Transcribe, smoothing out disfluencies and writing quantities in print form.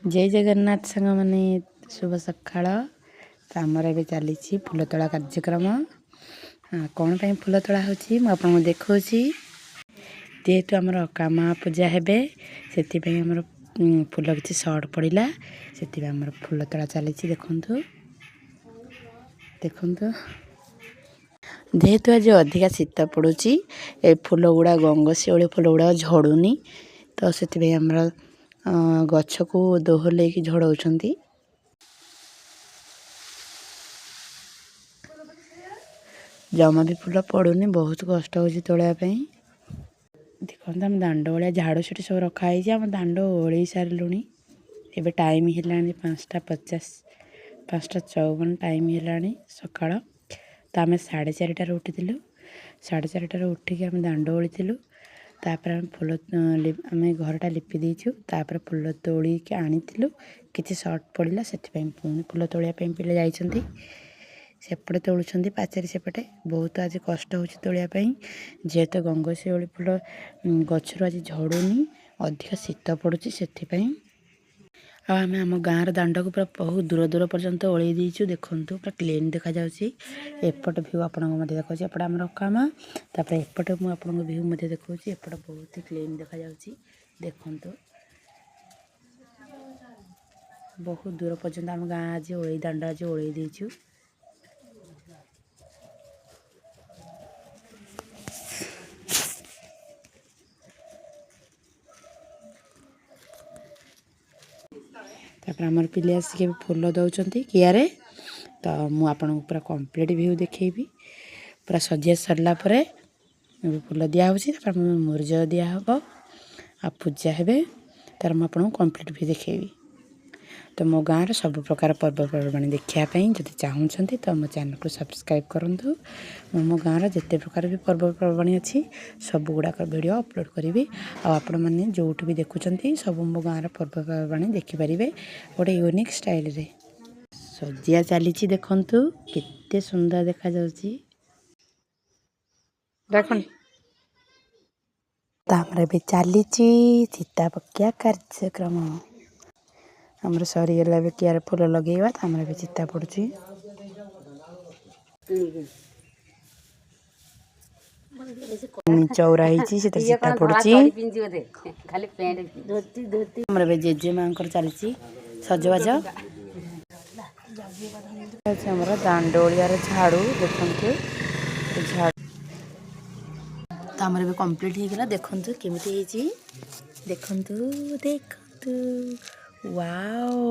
जय जगन्नाथ सांग माने शुभ सकाळ। तो आमर ए चली फूल तोड़ा कार्यक्रम। कौन पे फूल तोड़ा होची मु आपन देखो जेहेतु आमर कामा पूजा हेबे से फूल किसी सर्ट पड़ा से फूल तोड़ा चली देखु देखु जेहेतु आज अधिका शीत पड़ुची ए फूल गुड़ा गंगशिउली फूल गुड़ा झड़ूनी तो से गछ को दोहले की झड़ाउछंती। जमा भी फूल पड़ूनी बहुत कष्ट होची तोड़िया पई। देखो हम दांड वाला झाड़ू छुटी सब रखाई आम दांड ओली सारूँ। एबे टाइम है 5:50 5:54 टाइम है सकाळ। तो आम 4:30 उठिलु 4:30 उठिक आम दांड ओली तापर आम फूल आम घरटा लिपि देचु तापर फूल तोड़िक आनी किसी सर्ट पड़ा से पुणी फूल तोड़ापी पिले जाइछंती सेपटे तोड़ुछंती पाचेरी सेपटे बहुत आज कष्ट होची तोड़ापी जेहेतु गंगशिउली फूल गछरु आज झड़ूनी अधिक शीत पड़ुची सेथिपई। आम आम गाँव दांड को पूरा बहुत दूर दूर पर्यंत ओल्ले देचु देखंतु पूरा क्लीन देखा जाउची। एपट व्यू आपनको मते देखौची एपट हमर कामा तापर एपट मु आपनको व्यू मते देखौची एपट बहुत ही क्लीन देखा जाउची देखंतु बहुत दूर पर्यंत आम गाँ आज ओल्ले दांड आज ओल्ले देचु। तापर आमर पिले आसिक फूल दौरान कियारे तो मु आपन पूरा कंप्लीट व्यू देखेबी पूरा सजिया सरला परे फूल दिया होची तापर मुर्ज दिया हबो आ पूजा हेबे तार मु आपन कंप्लीट व्यू देखेबी। तो मो गाँव सब प्रकार पर्वपर्वाणी देखापी जब चाहूँगी तो मो चैनल को सब्सक्राइब करूँ। मो गाँव जिते प्रकार भी पर्वपर्वाणी अच्छी सब गुड़ाक वीडियो अपलोड करी आपण मैंने जो भी देखुं सब मो गाँव पर्वपर्वाणी देखिपारे गोटे यूनिक स्टाइल रे सजिया चली देखु केते सुंदर देखा जाउची। भी चली सीता पकिया कार्यक्रम हमर सरीगला भी कियार फूल लगेवा भी चिता पड़ुची। चौरा चिता पड़ुची भी जेजेमा चली सजबाज दांड ओलियार झाड़ू देखु झाड़ू तो भी कंप्लीट हो गला देखु केमिति देखु देखु वाओ।